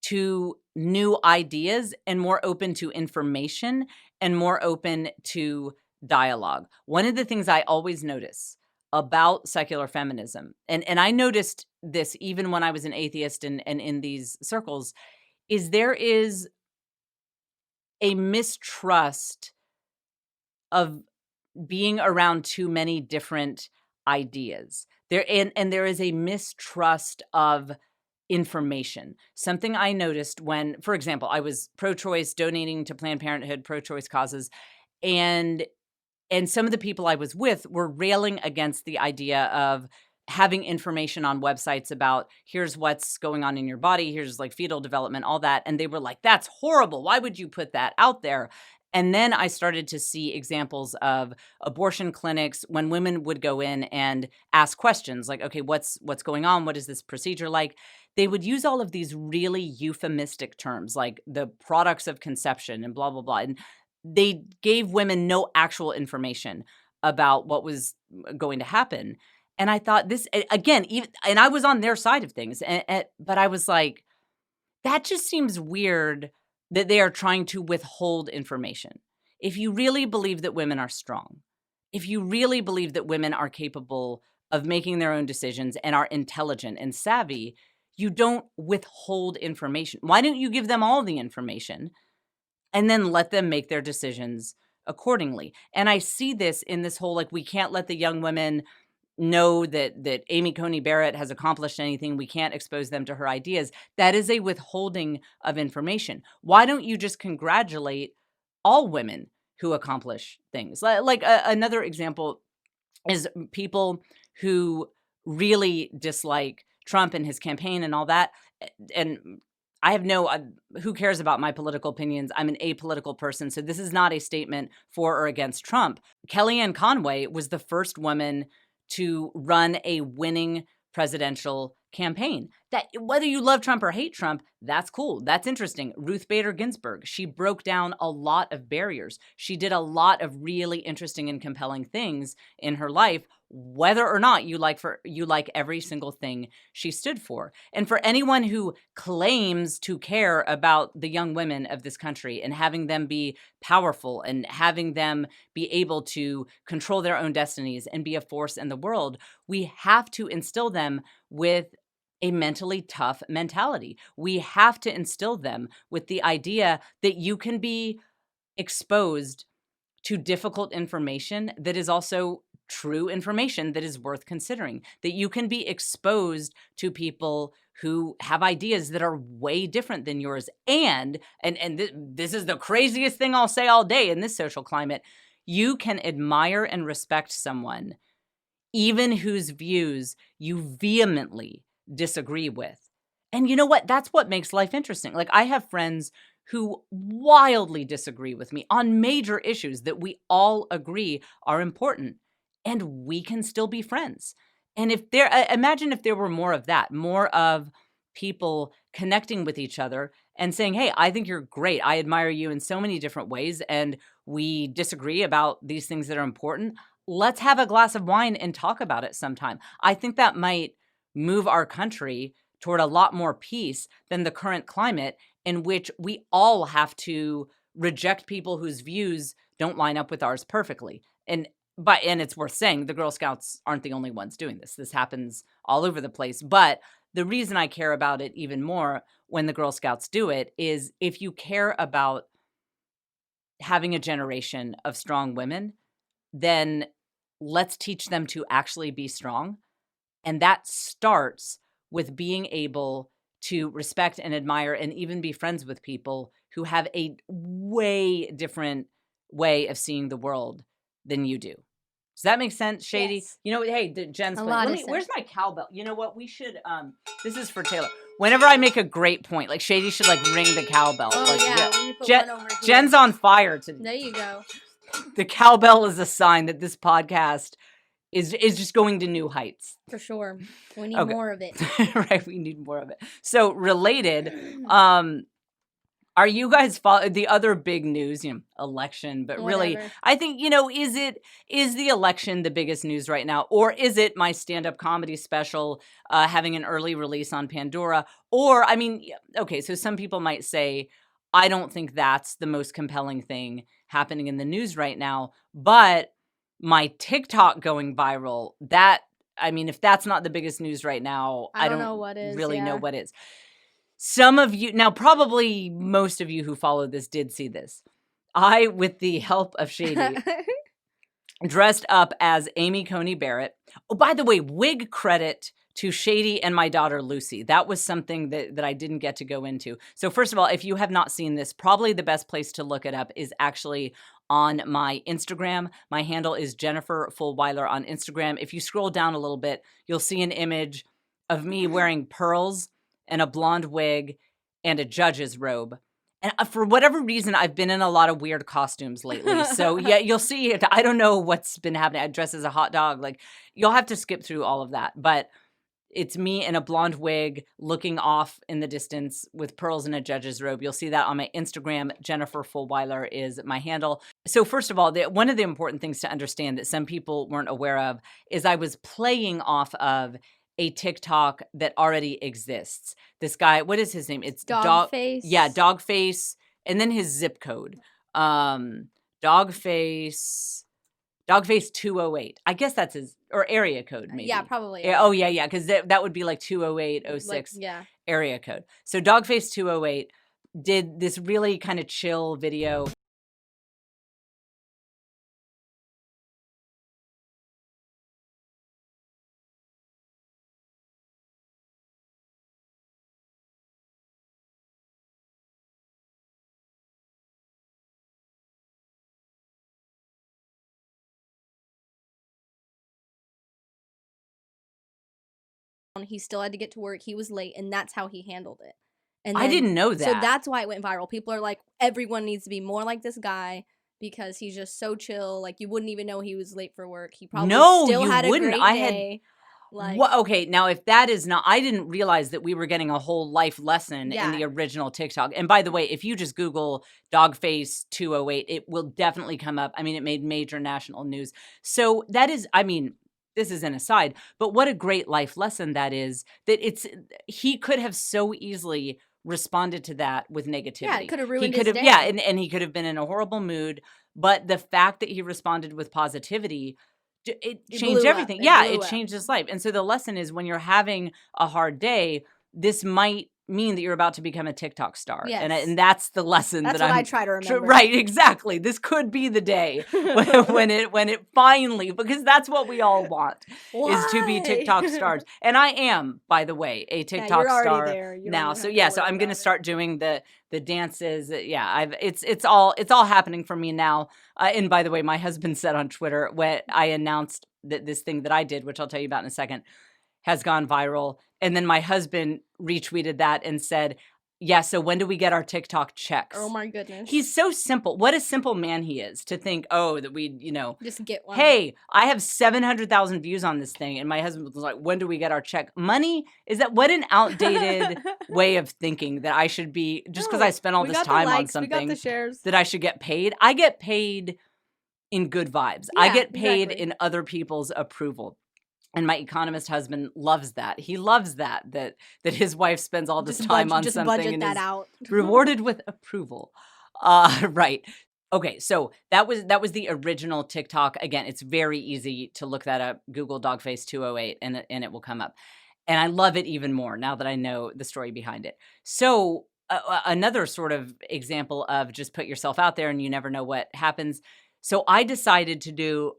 to new ideas and more open to information and more open to dialogue? One of the things I always notice about secular feminism, and I noticed this even when I was an atheist and in these circles, is there is a mistrust of being around too many different ideas. And there is a mistrust of information. Something I noticed when, for example, I was pro-choice, donating to Planned Parenthood, pro-choice causes, and some of the people I was with were railing against the idea of having information on websites about here's what's going on in your body, here's like fetal development, all that. And they were like, that's horrible. Why would you put that out there? And then I started to see examples of abortion clinics when women would go in and ask questions like, okay, what's going on? What is this procedure like? They would use all of these really euphemistic terms like the products of conception and blah, blah, blah. And they gave women no actual information about what was going to happen. And I thought this, again, and I was on their side of things, but I was like, that just seems weird that they are trying to withhold information. If you really believe that women are strong, if you really believe that women are capable of making their own decisions and are intelligent and savvy, you don't withhold information. Why don't you give them all the information and then let them make their decisions accordingly? And I see this in this whole, like, we can't let the young women know that Amy Coney Barrett has accomplished anything. We can't expose them to her ideas. That is a withholding of information. Why don't you just congratulate all women who accomplish things? Like another example is people who really dislike Trump and his campaign and all that. And I have who cares about my political opinions? I'm an apolitical person. So this is not a statement for or against Trump. Kellyanne Conway was the first woman to run a winning presidential campaign. That whether you love Trump or hate Trump, that's cool. That's interesting. Ruth Bader Ginsburg, she broke down a lot of barriers. She did a lot of really interesting and compelling things in her life, whether or not you like every single thing she stood for. And for anyone who claims to care about the young women of this country and having them be powerful and having them be able to control their own destinies and be a force in the world, we have to instill them with a mentally tough mentality. We have to instill them with the idea that you can be exposed to difficult information that is also true information that is worth considering, that you can be exposed to people who have ideas that are way different than yours. And this is the craziest thing I'll say all day in this social climate, you can admire and respect someone even whose views you vehemently disagree with. And you know what? That's what makes life interesting. Like, I have friends who wildly disagree with me on major issues that we all agree are important, and we can still be friends. And imagine if there were more of that, more of people connecting with each other and saying, hey, I think you're great. I admire you in so many different ways, and we disagree about these things that are important. Let's have a glass of wine and talk about it sometime. I think that might move our country toward a lot more peace than the current climate in which we all have to reject people whose views don't line up with ours perfectly. And it's worth saying the Girl Scouts aren't the only ones doing this. This happens all over the place. But the reason I care about it even more when the Girl Scouts do it is if you care about having a generation of strong women, then let's teach them to actually be strong. And that starts with being able to respect and admire and even be friends with people who have a way different way of seeing the world than you do. Does that make sense, Shady? Yes. You know, hey, Jen's playing. Where's my cowbell? You know what? We should this is for Taylor. Whenever I make a great point, like Shady should like ring the cowbell. Oh like, yeah, we need to put one over here. Jen's on fire today. There you go. The cowbell is a sign that this podcast is just going to new heights. For sure. We need more of it. Right, we need more of it. So related, are you guys the other big news, election, but Whatever. Really, I think, is the election the biggest news right now? Or is it my stand-up comedy special having an early release on Pandora? Or, okay, so some people might say, I don't think that's the most compelling thing happening in the news right now, but my TikTok going viral, if that's not the biggest news right now, I don't know what is. Really know what is. Some of you, now probably most of you who followed this did see this. I, with the help of Shady, dressed up as Amy Coney Barrett. Oh, by the way, wig credit to Shady and my daughter Lucy. That was something that I didn't get to go into. So first of all, if you have not seen this, probably the best place to look it up is actually on my Instagram. My handle is Jennifer Fulweiler on Instagram. If you scroll down a little bit, you'll see an image of me wearing pearls and a blonde wig and a judge's robe. And for whatever reason, I've been in a lot of weird costumes lately. So yeah, you'll see it. I don't know what's been happening. I dress as a hot dog. Like, you'll have to skip through all of that. But it's me in a blonde wig looking off in the distance with pearls and a judge's robe. You'll see that on my Instagram. Jennifer Fulweiler is my handle. So first of all, one of the important things to understand that some people weren't aware of is I was playing off of a TikTok that already exists. This guy, what is his name? It's Dogface. Yeah, Dogface, and then his zip code. Dogface 208. I guess that's his, or area code maybe. Yeah, probably. Oh yeah, because that would be like 20806 area code. So Dogface 208 did this really kind of chill video. He still had to get to work. He was late, and that's how he handled it. And I didn't know that. So that's why it went viral. People are like, everyone needs to be more like this guy because he's just so chill. Like, you wouldn't even know he was late for work. He probably still had a great day. Like, okay, now if that is not, I didn't realize that we were getting a whole life lesson in the original TikTok. And by the way, if you just Google Dogface 208, it will definitely come up. I mean, it made major national news. So that is, I mean, this is an aside, but what a great life lesson that is, that he could have so easily responded to that with negativity. Yeah, it could have ruined his day. Yeah, and he could have been in a horrible mood, but the fact that he responded with positivity, it changed everything. It changed his life. And so the lesson is, when you're having a hard day, this might mean that you're about to become a TikTok star. Yes. And that's the lesson that's what I try to remember. Right, exactly. This could be the day when it finally, because that's what we all want. Why? Is to be TikTok stars. And I am, by the way, a TikTok star now. So I'm going to start doing the dances. It's all happening for me now. And by the way, my husband said on Twitter when I announced that this thing that I did, which I'll tell you about in a second, has gone viral. And then my husband retweeted that and said, yeah, so when do we get our TikTok checks? Oh my goodness. He's so simple. What a simple man he is to think, that we, just get one. Hey, I have 700,000 views on this thing. And my husband was like, when do we get our check? Money? What an outdated way of thinking, that I should be, just because I spent all this time on something, we got the shares, that I should get paid. I get paid in good vibes. I get paid in other people's approval. And my economist husband loves that. He loves that his wife spends all this time on something budget and that is out. rewarded with approval. Right. Okay, so that was the original TikTok. Again, it's very easy to look that up. Google Dogface 208 and it will come up. And I love it even more now that I know the story behind it. So another sort of example of just put yourself out there and you never know what happens. So I decided to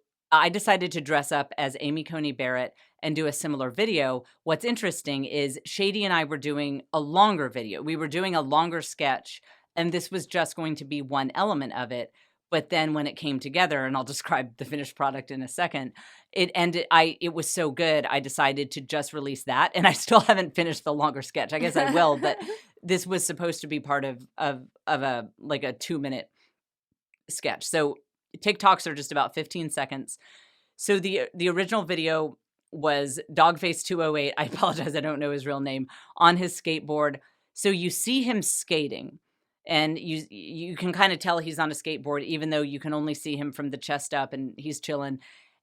dress up as Amy Coney Barrett and do a similar video. What's interesting is Shady and I were doing a longer video. We were doing a longer sketch, and this was just going to be one element of it. But then when it came together, and I'll describe the finished product in a second, it was so good, I decided to just release that. And I still haven't finished the longer sketch. I guess I will, but this was supposed to be part of a 2-minute sketch. So TikToks are just about 15 seconds. So the original video was Dogface 208. I apologize, I don't know his real name, on his skateboard. So you see him skating, and you can kind of tell he's on a skateboard, even though you can only see him from the chest up, and he's chilling.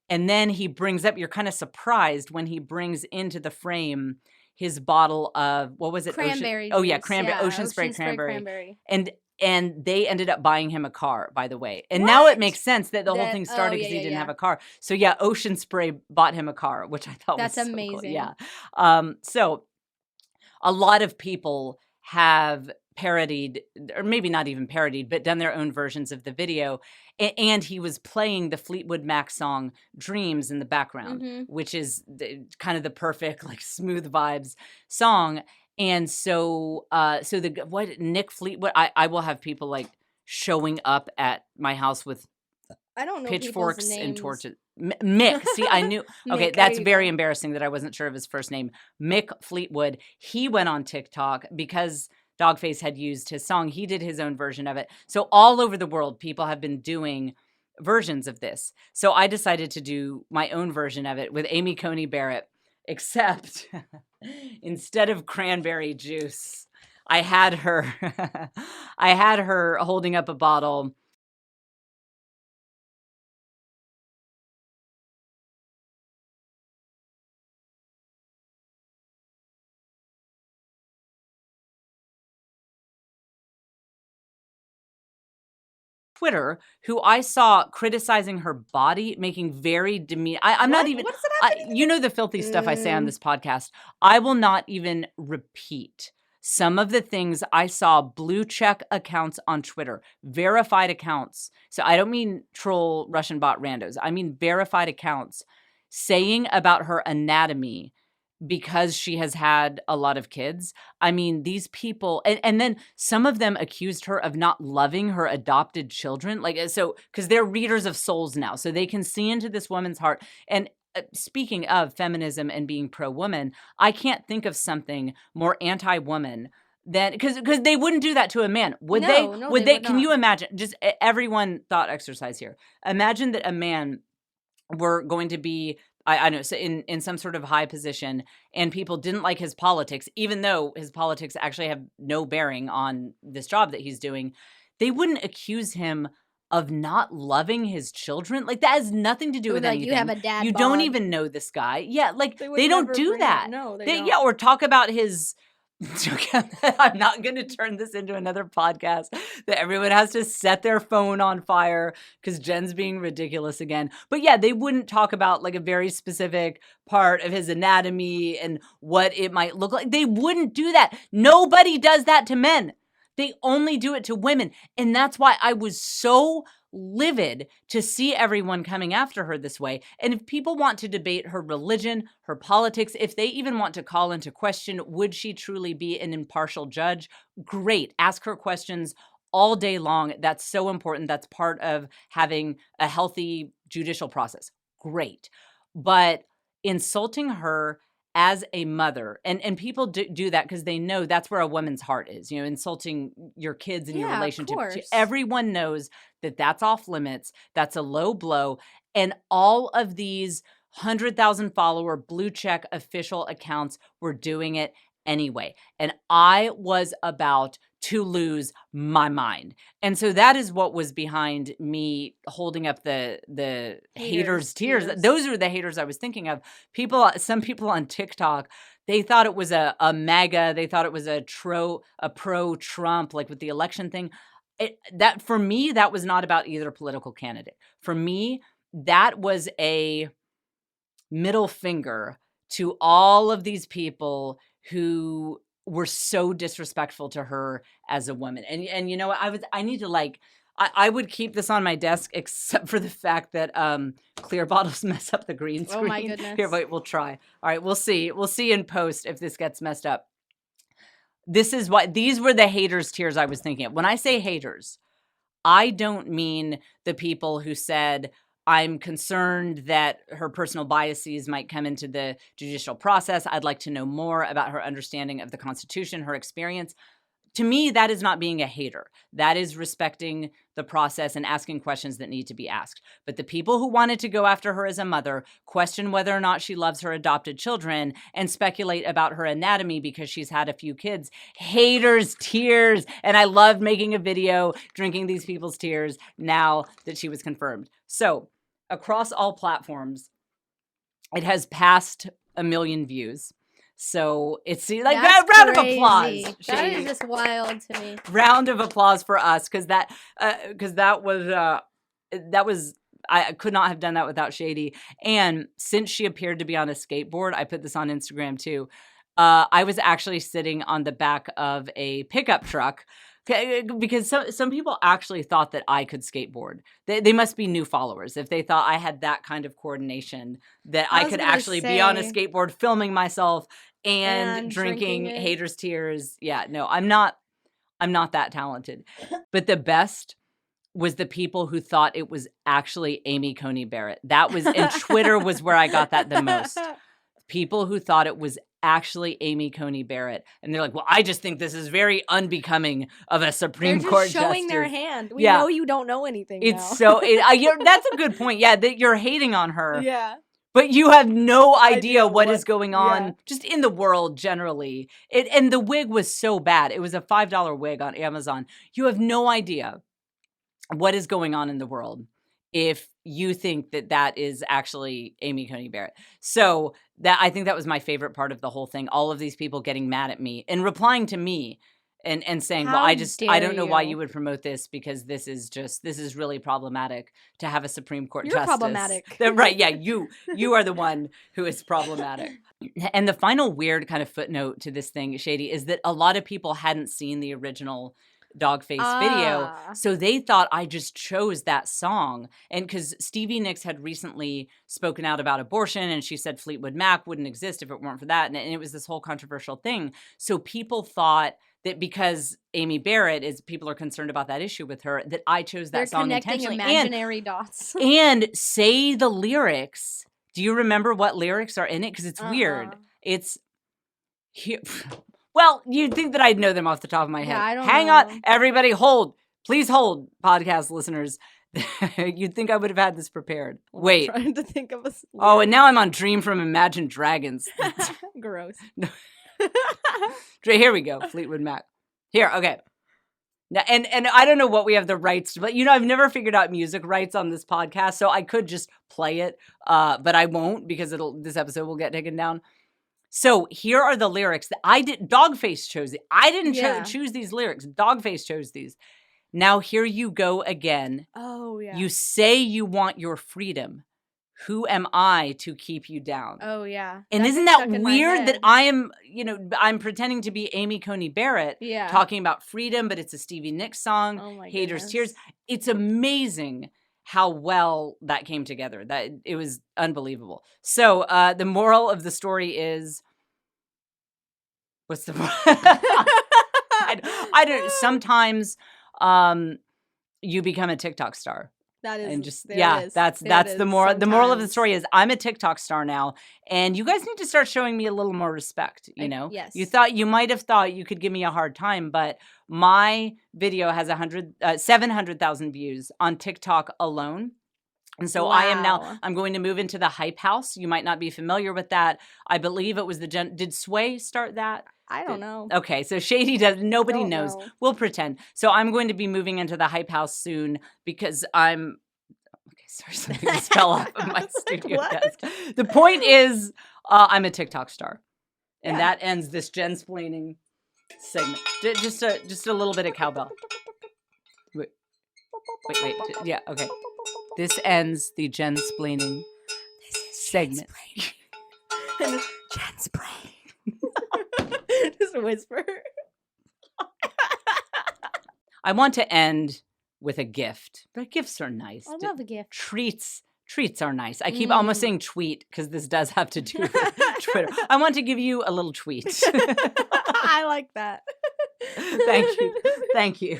And then he brings up, you're kind of surprised when he brings into the frame his bottle of, what was it? Cranberry juice. Oh yeah, Ocean Spray Cranberry. And they ended up buying him a car, by the way. And now it makes sense that the whole thing started because he didn't have a car. So yeah, Ocean Spray bought him a car, which I thought was amazing. So cool. Yeah. So a lot of people have parodied, or maybe not even parodied, but done their own versions of the video. And he was playing the Fleetwood Mac song Dreams in the background, which is kind of the perfect, like, smooth vibes song. And so Nick Fleetwood, I will have people like showing up at my house with pitchforks and torches. Mick, see, I knew. Okay, that's very embarrassing that I wasn't sure of his first name. Mick Fleetwood. He went on TikTok because Dogface had used his song. He did his own version of it. So all over the world, people have been doing versions of this. So I decided to do my own version of it with Amy Coney Barrett, except instead of cranberry juice, I had her holding up a bottle Twitter, who I saw criticizing her body, making very demeaning. I'm not even. What's happening? You know the filthy stuff I say on this podcast. I will not even repeat some of the things I saw blue check accounts on Twitter, verified accounts. So I don't mean troll Russian bot randos. I mean verified accounts saying about her anatomy because she has had a lot of kids. I mean, these people, and then some of them accused her of not loving her adopted children. Like, so, because they're readers of souls now, so they can see into this woman's heart. And speaking of feminism and being pro-woman, I can't think of something more anti-woman than, because they wouldn't do that to a man, would they? No, Would they they? would Can you not. imagine? Just everyone thought exercise here. Imagine that a man were going to be, I know, so in some sort of high position, and people didn't like his politics, even though his politics actually have no bearing on this job that he's doing. They wouldn't accuse him of not loving his children. Like, that has nothing to do with anything. You have a dad You bod. don't even know this guy. Yeah, like, they don't do that. No, they don't. Yeah, or talk about his... I'm not going to turn this into another podcast that everyone has to set their phone on fire because Jen's being ridiculous again. But yeah, they wouldn't talk about like a very specific part of his anatomy and what it might look like. They wouldn't do that. Nobody does that to men. They only do it to women. And that's why I was so livid to see everyone coming after her this way. And if people want to debate her religion, her politics, if they even want to call into question, would she truly be an impartial judge? Great. Ask her questions all day long. That's so important. That's part of having a healthy judicial process. Great. But insulting her as a mother, and people do that because they know that's where a woman's heart is, insulting your kids and your relationship. Everyone knows that that's off limits. That's a low blow. And all of these 100,000 follower blue check official accounts were doing it anyway. And I was about to lose my mind. And so that is what was behind me holding up the haters' tears. Those are the haters I was thinking of. Some people on TikTok, they thought it was a MAGA. They thought it was a pro-Trump, like with the election thing. That for me, that was not about either political candidate. For me, that was a middle finger to all of these people who were so disrespectful to her as a woman. And you know what? I need to I would keep this on my desk except for the fact that clear bottles mess up the green screen. Oh my goodness. Here, wait, we'll try. All right, we'll see. We'll see in post if this gets messed up. This is what these were the haters' tears I was thinking of. When I say haters, I don't mean the people who said, I'm concerned that her personal biases might come into the judicial process. I'd like to know more about her understanding of the Constitution, her experience. To me, that is not being a hater. That is respecting the process and asking questions that need to be asked. But the people who wanted to go after her as a mother, question whether or not she loves her adopted children, and speculate about her anatomy because she's had a few kids, haters' tears. And I loved making a video drinking these people's tears now that she was confirmed. So across all platforms, it has passed 1 million views. So it's like a round of applause. That is just wild to me. Round of applause for us because that was I could not have done that without Shady. And since she appeared to be on a skateboard, I put this on Instagram too. I was actually sitting on the back of a pickup truck because some people actually thought that I could skateboard. They must be new followers if they thought I had that kind of coordination that I could actually be on a skateboard filming myself and drinking haters' tears. Yeah, no, I'm not that talented. But the best was the people who thought it was actually Amy Coney Barrett. That was, and Twitter was where I got that the most. People who thought it was actually Amy Coney Barrett. And they're like, well, I just think this is very unbecoming of a Supreme Court justice. They're just showing their hand. We know you don't know anything It's now. That's a good point. Yeah, that you're hating on her. Yeah. But you have no idea what is going on just in the world generally. And the wig was so bad. It was a $5 wig on Amazon. You have no idea what is going on in the world if you think that is actually Amy Coney Barrett. So I think that was my favorite part of the whole thing. All of these people getting mad at me and replying to me and saying, well, I don't know why you would promote this because this is really problematic to have a Supreme Court justice. You're problematic. Right. Yeah. You are the one who is problematic. And the final weird kind of footnote to this thing, Shady, is that a lot of people hadn't seen the original Dogface video. So they thought I just chose that song. And because Stevie Nicks had recently spoken out about abortion and she said Fleetwood Mac wouldn't exist if it weren't for that. And it was this whole controversial thing. So people thought that because Amy Barrett people are concerned about that issue with her, that I chose that song intentionally. They're connecting imaginary dots. And say the lyrics Do you remember what lyrics are in it? Because it's weird. It's here. Well, you'd think that I'd know them off the top of my head. I don't Hang know. on. Everybody hold. Please hold, podcast listeners. You'd think I would have had this prepared. Wait. I'm trying to think of a Oh, and now I'm on Dream from Imagine Dragons. Gross. Here we go. Fleetwood Mac. Here, okay. Now, and I don't know what we have the rights to, but I've never figured out music rights on this podcast, so I could just play it, but I won't because this episode will get taken down. So here are the lyrics that Dogface chose it. I didn't choose these lyrics. Dogface chose these. Now here you go again. Oh, yeah. You say you want your freedom. Who am I to keep you down? Oh, yeah. And isn't that weird that I am, I'm pretending to be Amy Coney Barrett talking about freedom, but it's a Stevie Nicks song, oh my Haters goodness. Tears. It's amazing how well that came together. That it was unbelievable. So the moral of the story is, what's the moral? I don't. Sometimes you become a TikTok star. That is, and just that's the moral. The moral of the story is I'm a TikTok star now, and you guys need to start showing me a little more respect. Yes. You might have thought you could give me a hard time, but my video has 700,000 views on TikTok alone. And so I'm going to move into the Hype House. You might not be familiar with that. I believe it was did Sway start that? I don't know. Okay, so Shady does. Nobody knows. We'll pretend. So I'm going to be moving into the Hype House soon because I'm. Okay, sorry, something just fell off of my studio desk. The point is, I'm a TikTok star, and that ends this Jensplaining segment. Just a little bit of cowbell. Wait. Yeah. Okay. This ends the Jensplaining segment. Jensplain. Just a whisper. I want to end with a gift, but gifts are nice. I love a gift. Treats are nice. I keep almost saying tweet because this does have to do with Twitter. I want to give you a little tweet. I like that. Thank you.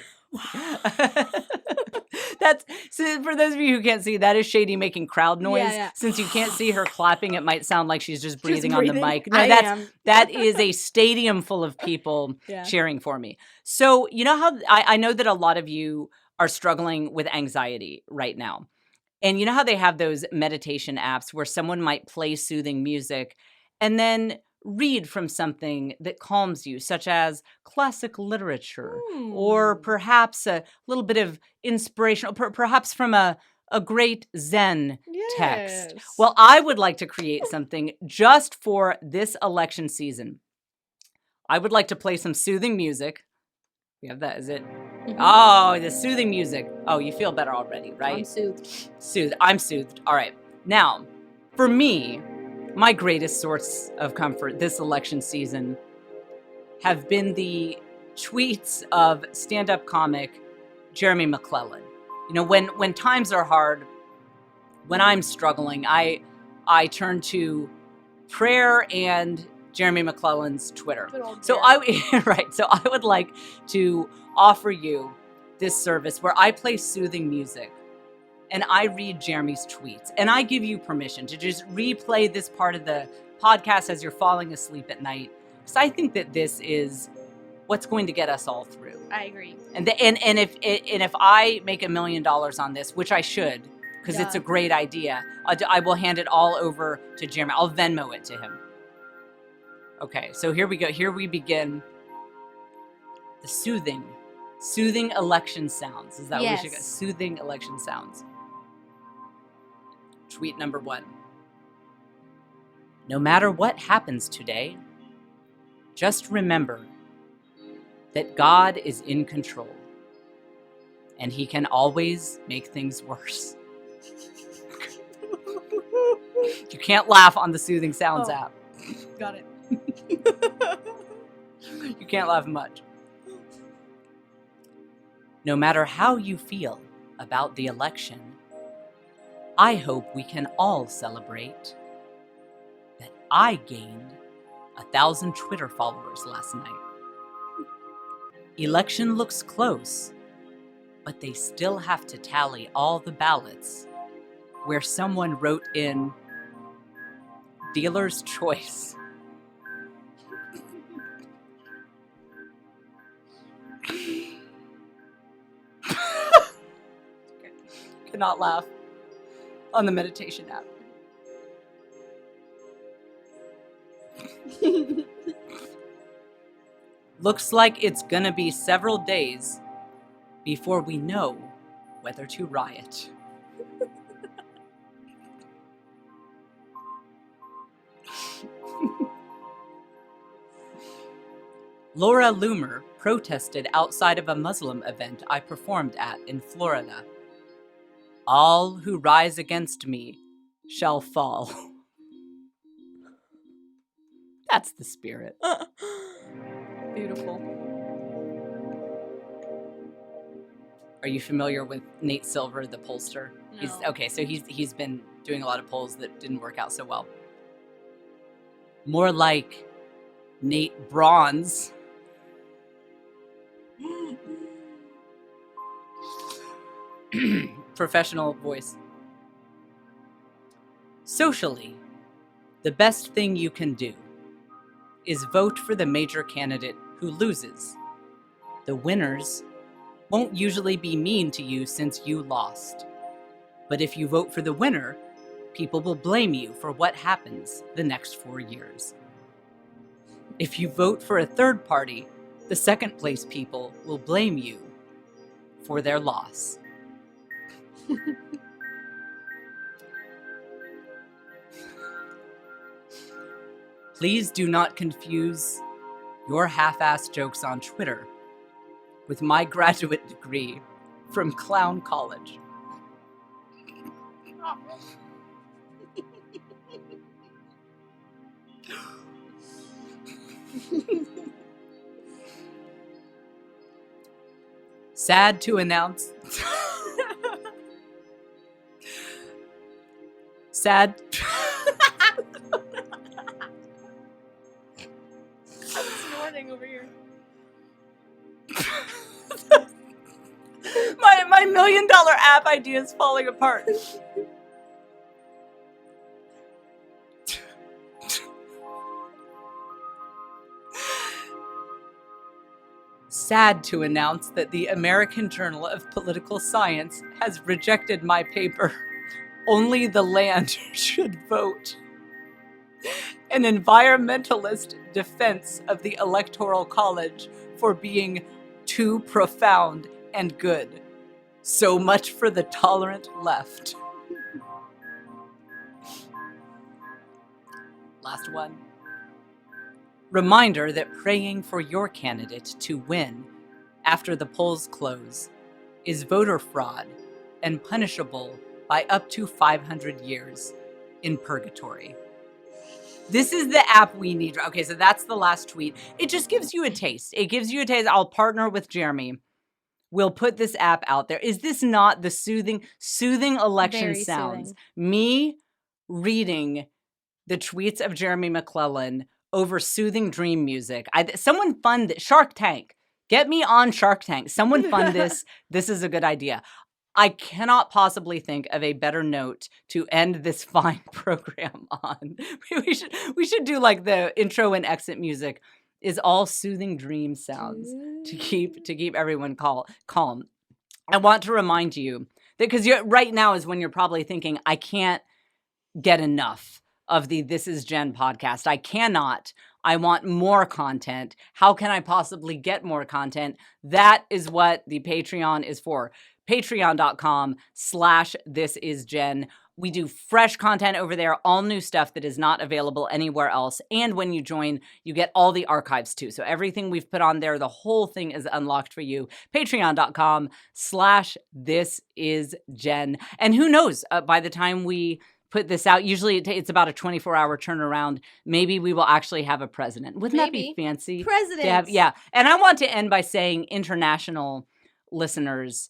So for those of you who can't see, that is Shady making crowd noise. Yeah. Since you can't see her clapping, it might sound like she's just breathing on the mic. No, that that is a stadium full of people cheering for me. So you know how I know that a lot of you are struggling with anxiety right now. And you know how they have those meditation apps where someone might play soothing music and then read from something that calms you, such as classic literature, or perhaps a little bit of inspirational, perhaps from a great Zen text. Well, I would like to create something just for this election season. I would like to play some soothing music. We have that, is it? Mm-hmm. Oh, the soothing music. Oh, you feel better already, right? I'm soothed. I'm soothed. All right. Now, for me, my greatest source of comfort this election season have been the tweets of stand-up comic Jeremy McLellan. When times are hard, when I'm struggling, I turn to prayer and Jeremy McLellan's Twitter. So I would like to offer you this service where I play soothing music and I read Jeremy's tweets, and I give you permission to just replay this part of the podcast as you're falling asleep at night, because I think that this is what's going to get us all through. I agree. And if I make $1 million on this, which I should, because it's a great idea, I will hand it all over to Jeremy. I'll Venmo it to him. Okay, so here we go. Here we begin. The soothing election sounds. Is that what we should go? Soothing election sounds. Tweet number 1. No matter what happens today, just remember that God is in control and he can always make things worse. You can't laugh on the Soothing Sounds app. Got it. You can't laugh much. No matter how you feel about the election, I hope we can all celebrate that I gained 1,000 Twitter followers last night. Election looks close, but they still have to tally all the ballots where someone wrote in Dealer's choice. Cannot laugh on the meditation app. Looks like it's gonna be several days before we know whether to riot. Laura Loomer protested outside of a Muslim event I performed at in Florida. All who rise against me shall fall. That's the spirit. Beautiful. Are you familiar with Nate Silver, the pollster? No. He's been doing a lot of polls that didn't work out so well. More like Nate Bronze. Professional voice. Socially, the best thing you can do is vote for the major candidate who loses. The winners won't usually be mean to you since you lost. But if you vote for the winner, people will blame you for what happens the next 4 years. If you vote for a third party, the second place people will blame you for their loss. Please do not confuse your half-assed jokes on Twitter with my graduate degree from Clown College. Sad to announce. Sad. I'm snorting over here. My $1 million app idea is falling apart. Sad to announce that the American Journal of Political Science has rejected my paper. Only the land should vote. An environmentalist defense of the Electoral College for being too profound and good. So much for the tolerant left. Last one. Reminder that praying for your candidate to win after the polls close is voter fraud and punishable by up to 500 years in purgatory. This is the app we need. Okay, so that's the last tweet. It just gives you a taste. It gives you a taste. I'll partner with Jeremy. We'll put this app out there. Is this not the soothing election Very sounds? soothing. Me reading the tweets of Jeremy McLellan over soothing dream music. Someone fund Shark Tank. Get me on Shark Tank. Someone fund this. This is a good idea. I cannot possibly think of a better note to end this fine program on. We should do like the intro and exit music is all soothing dream sounds to keep everyone calm. I want to remind you that because right now is when you're probably thinking, I can't get enough of the This Is Jen podcast. I cannot. I want more content. How can I possibly get more content? That is what the Patreon is for. Patreon.com/thisisjen. We do fresh content over there, all new stuff that is not available anywhere else. And when you join, you get all the archives too. So everything we've put on there, the whole thing is unlocked for you. Patreon.com/thisisjen. And who knows, by the time we put this out, usually it's about a 24-hour turnaround. Maybe we will actually have a president. Wouldn't that be fancy? President. Yeah. And I want to end by saying, international listeners,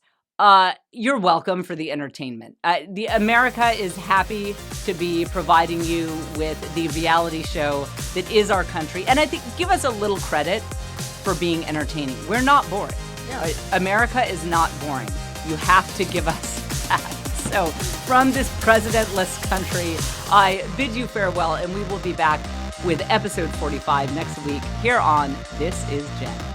you're welcome for the entertainment. The America is happy to be providing you with the reality show that is our country. And I think give us a little credit for being entertaining. We're not boring. No. America is not boring. You have to give us that. So from this presidentless country, I bid you farewell, and we will be back with episode 45 next week here on This Is Jen.